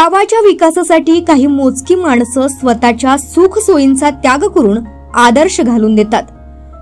गावाच्या विकासासाठी काही मोजकी माणसं स्वतःच्या सुख सोयींचा त्याग करून आदर्श घालून देतात।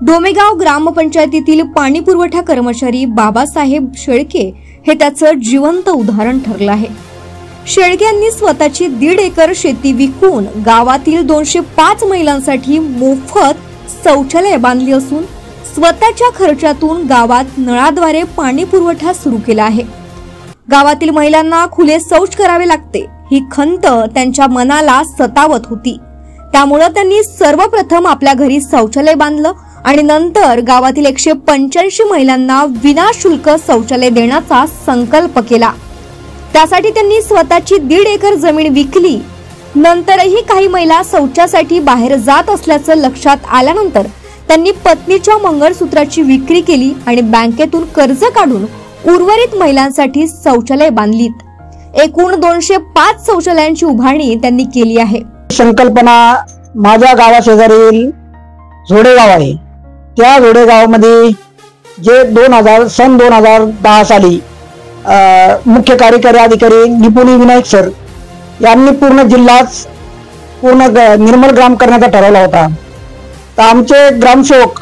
डोमेगाव ग्रामपंचायतीतील पाणी पुरवठा कर्मचारी बाबासाहेब शेळके हे त्याचं जिवंत उदाहरण ठरलं आहे। शेळके यांनी स्वतःची 1.5 एकर शेती विकून गावातील 205 महिलांसाठी मोफत शौचालय बांधली असून स्वतःच्या खर्चातून गावात नळाद्वारे पाणी पुरवठा सुरू केला आहे। गावातील महिलांना खुले शौच करावे लागते ही खंत त्यांच्या मनाला सतावत होती। त्यामुळे त्यांनी सर्वप्रथम आपल्या घरी शौचालय बांधलं आणि नंतर गावातील 185 महिलांना विनाशुल्क शौचालय देण्याचा संकल्प केला। त्यासाठी त्यांनी स्वतःची 1.5 एकर जमीन विकली। नंतरही काही महिला शौचासाठी बाहेर जात असल्याचं लक्षात आल्यानंतर त्यांनी पत्नीच्या मंगळसूत्राची विक्री केली आणि बँकेतून कर्ज काढून उर्वरित महिलांसाठी शौचालय बांधलीत। एकूण 205 शौचालयांची उभारणी त्यांनी केली आहे। संकल्पना माझ्या गावाशेजारील झोडेगाव आहे। त्या झोडेगावामध्ये जे 2010 साली मुख्य कार्यकारी अधिकारी निपुणी विनायक सर यांनी पूर्ण जिल्हाच पूर्ण निर्मल ग्राम करण्याचा ठरवला होता। तर आमचे ग्रामसेवक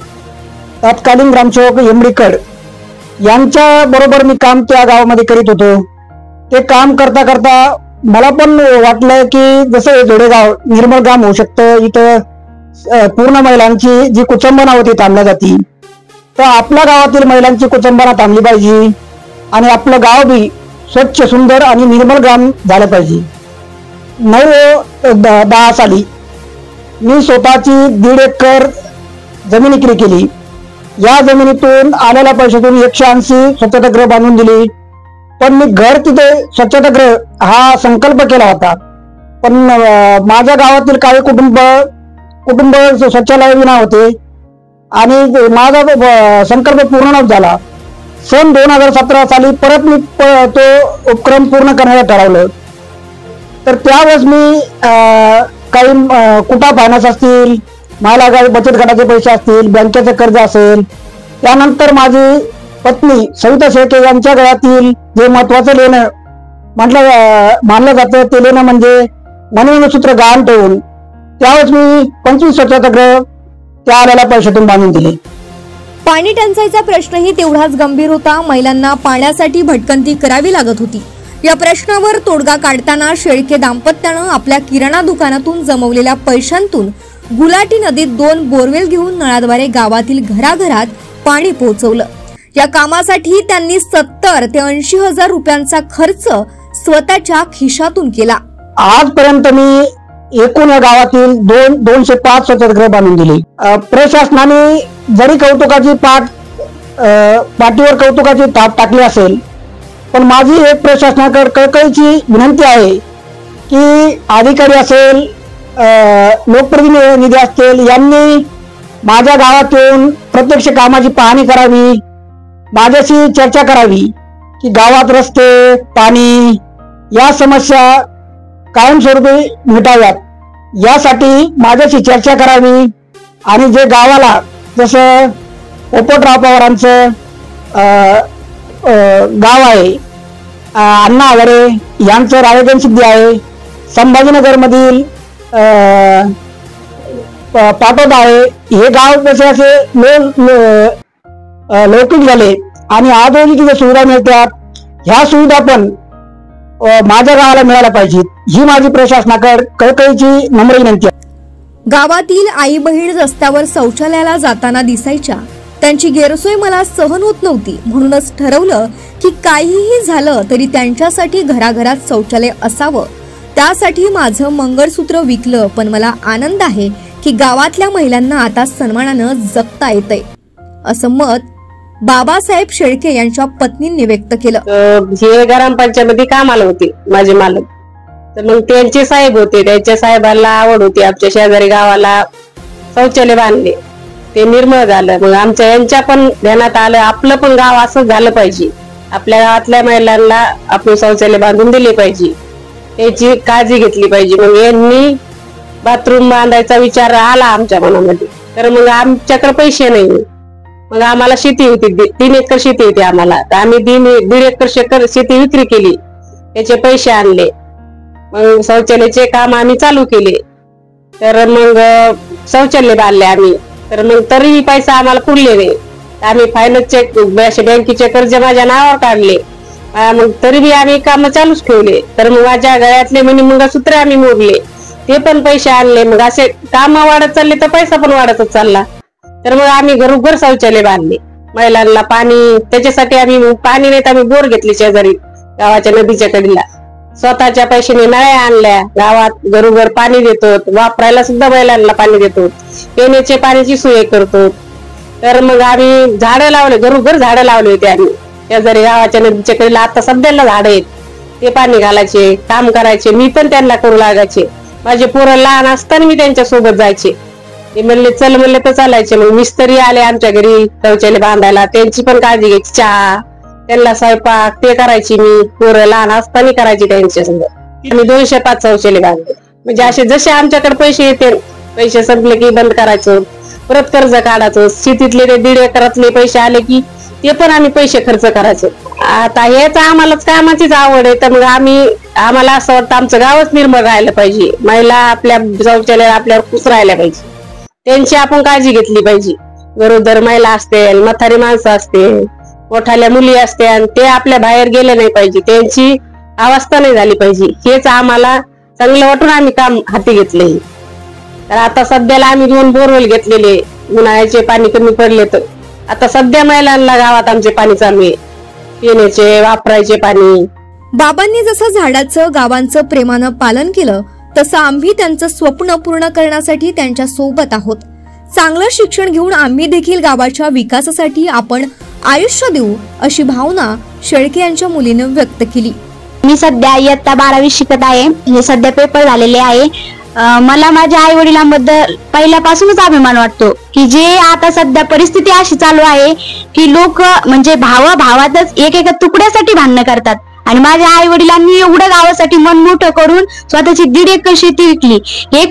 तत्कालीन ग्रामसेवक एमडीकड यांच्या बरोबर मी काम त्या गावामध्ये करीत होतो। ते काम करता करता मला पण वाटलं की जसं जोडेगाव निर्मल ग्राम होऊ शकतं, इथं पूर्ण महिलांची जी कुचंबना होती थांबल्या जाती, तर आपल्या गावातील महिलांची कुचंबना थांबली पाहिजे आणि आपलं गाव बी स्वच्छ सुंदर आणि निर्मल ग्राम झालं पाहिजे। 9-10 साली मी स्वतःची 1.5 एकर जमीन विक्री केली। या जमिनीतून आलेल्या पैशातून 180 स्वच्छतागृह बांधून दिली। पण मी घर तिथे स्वच्छतागृह हा संकल्प केला होता, पण माझ्या गावातील काही कुटुंब शौचालय विना होते आणि माझा संकल्प पूर्ण नव्हता झाला। सन 2017 साली परत मी तो उपक्रम पूर्ण करण्याचं ठरवलं। तर त्यावेळेस मी काही कुटा फायनान्स असतील, महिला बचत गटाचे पैसे असतील, बँकेचे कर्ज असेल, त्यानंतर माझी पत्नी सविता शेळके यांच्या गळ्यातील जे महत्वाचं लेणं मानलं जातं ते लेणं म्हणजे मंगळसूत्र गहाण ठेवून त्यावेळेस मी 25 स्वच्छतागृह त्या आलेल्या पैशातून बांधून दिले। पाणी टंचाईचा प्रश्नही तेवढाच गंभीर होता। महिलांना पाण्यासाठी भटकंती करावी लागत होती। या प्रश्नावर तोडगा काढताना शेळके दाम्पत्यानं आपल्या किराणा दुकानातून जमवलेल्या पैशांतून गुलाटी नदीत 2 बोरवेल घेऊन नळाद्वारे गावातील घराघरात पाणी पोहोचवलं। या कामासाठी त्यांनी 70 ते 80 हजार रुपयांचा खर्च स्वतःच्या खिशातून केला। आजपर्यंत मी एकूण या गावातील 205 स्वच्छतागृह बांधून दिली। प्रशासनाने जरी कौतुकाची पाठीवर कौतुकाची थाप टाकली असेल, पण माझी एक प्रशासनाकडे कळकळीची विनंती आहे की अधिकारी असेल, लोकप्रतिनिधी असतील, यांनी माझ्या गावात येऊन प्रत्यक्ष कामाची पाहणी करावी, माझ्याशी चर्चा करावी की गावात रस्ते, पाणी या समस्या कायमस्वरूपी मिटाव्यात, यासाठी माझ्याशी चर्चा करावी। आणि जे गावाला जसं पोपटराव पवारांचं गाव आहे, अण्णा आघारे यांचं रायगड सिद्धी आहे, संभाजीनगर मधील पाटोदा आहे, हे गाव कसे असे लौकिक झाले आणि आधुनिक ज्या सुविधा मिळतात ह्या सुविधा पण माझ्या गावाला मिळायला पाहिजेत, ही माझी प्रशासनाकडे कळकळीची नम्र विनंती आहे। गावातील आई बहीण रस्त्यावर शौचालयाला जाताना दिसायच्या, त्यांची गैरसोय मला सहन होत नव्हती। म्हणूनच ठरवलं की काहीही झालं तरी त्यांच्यासाठी घराघरात शौचालय असावं। त्यासाठी माझं मंगळसूत्र विकलं। पण मला आनंद आहे की गावातल्या महिलांना आता सन्मानानं जगता येतंय, असं मत बाबासाहेब शेळके यांच्या पत्नींनी व्यक्त केलं। हे ग्रामपंचायतीमध्ये कामाला होते माझे मालक, तर मग त्यांचे साहेब होते, त्यांच्या साहेबांना आवड होती आमच्या शेजारी गावाला शौचालय बांधले, ते निर्मळ झालं। मग आमच्या यांच्या पण ध्यानात आलं आपलं पण गाव असं झालं पाहिजे, आपल्या गावातल्या महिलांना आपण शौचालय बांधून दिले पाहिजे, याची काळजी घेतली पाहिजे। मग यांनी बाथरूम बांधायचा विचार आला आमच्या मनामध्ये, तर मग आमच्याकडे पैसे नाही, मग आम्हाला शेती होती, 3 एकर शेती होती आम्हाला, तर आम्ही 1.5 एकर शेती विक्री केली, त्याचे पैसे आणले। मग शौचालयाचे काम आम्ही चालू केले, तर मग शौचालय बांधले आम्ही. तर मग तरीही पैसा आम्हाला पुरले नाही. आम्ही फायनान्सचे बँकेचे कर्ज माझ्या नावावर काढले, मग तरी बी आम्ही काम चालूच ठेवले. तर मग माझ्या गळ्यातले मंगळसूत्र आम्ही मोडले, ते पण पैसे आणले. मग असे काम वाढत चालले तर पैसा पण वाढतच चालला. तर मग आम्ही घरोघर शौचालय बांधले, महिलांना पाणी. त्याच्यासाठी आम्ही पाणी नाही तर आम्ही बोर घेतले शेजारी गावाच्या नदीच्या कडीला. स्वतःच्या पैशाने नळ्या आणल्या, गावात घरोघर पाणी देतो, वापरायला सुद्धा महिलांना पाणी देतो, पिण्याच्या पाण्याची सोय करतो. तर मग आम्ही झाडं लावले, घरोघर झाडं लावले होते आम्ही शेजारी गावाच्या नदीच्या कडीला. आता सध्याला झाडं आहेत, ते पाणी घालायचे, काम करायचे. मी पण त्यांना करू लागायचे. माझे पोरं लहान असताना मी त्यांच्या सोबत जायचे. ते म्हणले चल, म्हणले तर चालायचे. मग मिस्त्री आले आमच्या घरी शौचालय बांधायला, त्यांची पण काळजी घ्यायची. चहा, त्यांना स्वयंपाक ते करायची मी. पोरं लहान असताना करायची त्यांच्या सोबत. आम्ही 205 शौचालय बांधले. म्हणजे असे जसे आमच्याकडे पैसे येते, पैसे संपले की बंद करायचो, परत कर्ज काढायचो. शेतीतले ते 1.5 एकरातले पैसे आले की ते पण आम्ही पैसे खर्च करायचो. आता हेच आम्हालाच कामाचीच आवड आहे. तर मग आम्हाला असं वाटतं आमचं गावच निर्मळ राहायला पाहिजे. महिला आपल्या शौचालय आपल्यावर खुश राहायला पाहिजे, त्यांची आपण काळजी घेतली पाहिजे. गरोदर महिला असतील, म्हातारी माणसं असतील, मोठाल्या मुली असतील, ते आपल्या बाहेर गेले नाही पाहिजे, त्यांची अवस्था नाही झाली पाहिजे. हेच आम्हाला चांगलं वाटून आम्ही काम हाती घेतले. तर आता सध्याला आम्ही 2 बोरवेल घेतलेले. उन्हाळ्याचे पाणी कमी पडले तर आता सध्या महिलांना गावात आमचे पाणी चालू आहे, पिण्याचे, वापरायचे पाणी. बाबांनी जसं झाडाचं गावांचं प्रेमानं पालन केलं, तसं आम्ही त्यांचं स्वप्न पूर्ण करण्यासाठी त्यांच्या सोबत आहोत. चांगलं शिक्षण घेऊन आम्ही देखील गावाच्या विकासासाठी आपण आयुष्य देऊ, अशी भावना शेळके यांच्या मुलीनं व्यक्त केली. मी सध्या इयत्ता 12वी शिकत आहे. हे सध्या पेपर झालेले आहे. मला माझ्या आई वडिलांबद्दल पहिल्यापासूनच अभिमान वाटतो की जे आता सध्या परिस्थिती अशी चालू आहे की लोक म्हणजे भावातच एका तुकड्यासाठी भांडणं करतात. आणि माझ्या आई वडिलांनी एवढं गावासाठी मन मोठं करून स्वतःची 1.5 एकर शेती विकली. हे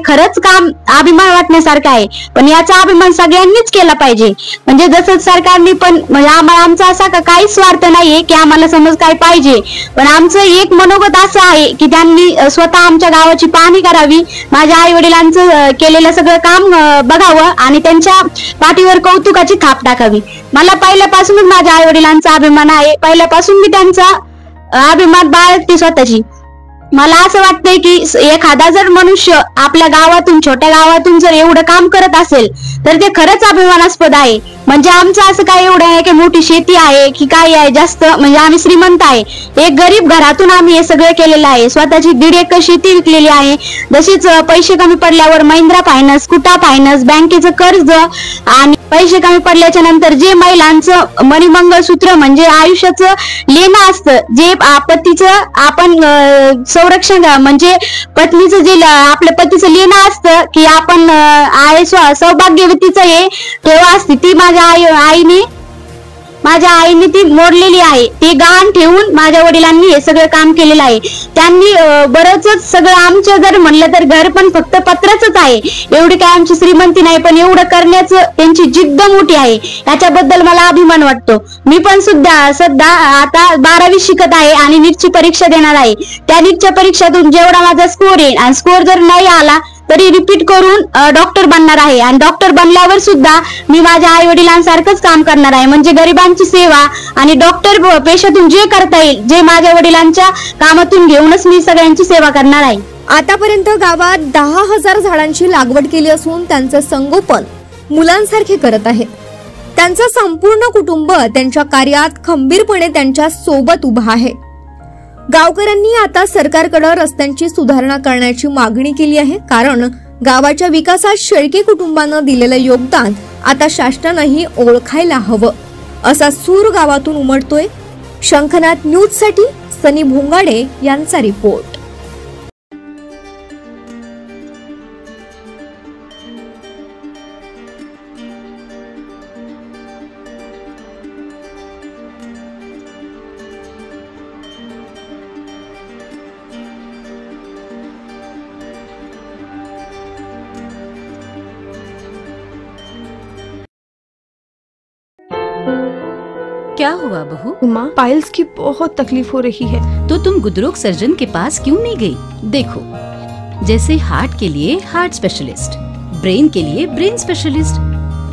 खरंच काम अभिमान वाटण्यासारखं आहे. पण याचा अभिमान सगळ्यांनीच केला पाहिजे. म्हणजे जसं सरकारने पण म्हणजे आमचा असा काही स्वार्थ नाहीये की आम्हाला समज काय पाहिजे, पण आमचं एक मनोगत असं आहे की त्यांनी स्वतः आमच्या गावाची पाहणी करावी, माझ्या आई वडिलांचं केलेलं सगळं काम बघावं आणि त्यांच्या पाठीवर कौतुकाची थाप टाकावी. मला पहिल्यापासूनच माझ्या आई वडिलांचा अभिमान आहे. पहिल्यापासून मी त्यांचा अभिमान बाळगते स्वतःची. मला असं वाटतंय की एखादा जर मनुष्य आपल्या गावातून, छोट्या गावातून जर एवढं काम करत असेल तर ते खरंच अभिमानास्पद आहे. म्हणजे आमचं असं काय एवढं आहे की मोठी शेती आहे की काय आहे जास्त, म्हणजे आम्ही श्रीमंत आहे. एक गरीब घरातून आम्ही हे सगळं केलेलं आहे. स्वतःची 1.5 एकर शेती विकलेली आहे. जशीच पैसे कमी पडल्यावर महिंद्रा फायनान्स, कुटा फायनान्स, बँकेचं कर्ज आणि पैसे कमी पडल्याच्या नंतर जे महिलांचं मणिमंगळसूत्र म्हणजे आयुष्याचं लेणं असतं, जे पतीचं आपण संरक्षण म्हणजे पत्नीचं जे आपल्या पतीचं लेणं असतं की आपण सौभाग्यवतीचं हे ठेवा असते, ती माझ्या आईने ती मोडलेली आहे. ती गहाण ठेवून माझ्या वडिलांनी हे सगळं काम केलेलं आहे. त्यांनी बरंच सगळं आमचं जर म्हणलं तर घर पण फक्त पत्राचंच आहे. एवढी काय आमची श्रीमंती नाही, पण एवढं करण्याचं त्यांची जिद्द मोठी आहे. याच्याबद्दल मला अभिमान वाटतो. मी पण सध्या आता 12वी शिकत आहे आणि नीटची परीक्षा देणार आहे. त्या नीटच्या परीक्षेतून जेवढा माझा स्कोर येईल आणि स्कोर जर नाही आला तरी रिपीट करून डॉक्टर बनणार आहे. आणि डॉक्टर बनल्यावर सुद्धा मी माझ्या आई वडिलांसारखंच काम करणार आहे. म्हणजे गरिबांची सेवा आणि डॉक्टर पेशातून जे करता येईल, जे माझ्या वडिलांच्या कामातून घेऊनच मी सगळ्यांची सेवा करणार आहे. आतापर्यंत गावात 10,000 झाडांची लागवड केली असून त्यांचं संगोपन मुलांसारखे करत आहेत. त्यांचं संपूर्ण कुटुंब त्यांच्या कार्यात खंबीरपणे त्यांच्या सोबत उभा आहे. गावकऱ्यांनी आता सरकारकडे रस्त्यांची सुधारणा करण्याची मागणी केली आहे, कारण गावाच्या विकासात शेळके कुटुंबानं दिलेलं योगदान आता शासनानंही ओळखायला हवं, असा सूर गावातून उमटतोय. शंखनाद न्यूजसाठी सनी भोंगाडे यांचा रिपोर्ट. क्या हुआ बहू? माँ, पाइल्स की बहुत तकलीफ हो रही है। तो तुम गुदरोग सर्जन के पास क्यों नहीं गई? देखो, जैसे हार्ट के लिए हार्ट स्पेशलिस्ट, ब्रेन के लिए ब्रेन स्पेशलिस्ट,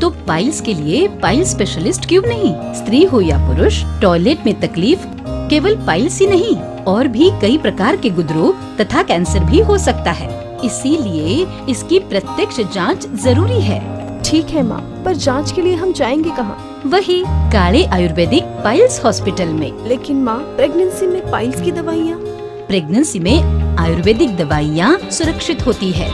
तो पाइल्स के लिए पाइल्स स्पेशलिस्ट क्यों नहीं? स्त्री हो या पुरुष, टॉयलेट में तकलीफ केवल पाइल्स ही नहीं, और भी कई प्रकार के गुदरोग तथा कैंसर भी हो सकता है। इसीलिए इसकी प्रत्यक्ष जांच जरूरी है। ठीक है माँ, पर जांच के लिए हम जाएंगे कहाँ? वही काले आयुर्वेदिक पाइल्स हॉस्पिटल में। लेकिन माँ, प्रेगनेंसी में पाइल्स की दवाइयाँ? प्रेगनेंसी में आयुर्वेदिक दवाइयाँ सुरक्षित होती है।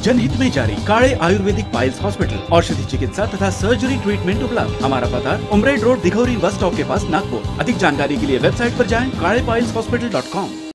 जनहित में जारी। काले आयुर्वेदिक पाइल्स हॉस्पिटल, औषधि चिकित्सा तथा सर्जरी ट्रीटमेंट उपलब्ध। हमारा पता उमरेड रोड, दिघौरी बस स्टॉप के पास, नागपुर। अधिक जानकारी के लिए वेबसाइट पर जाएं kalepileshhospital.com।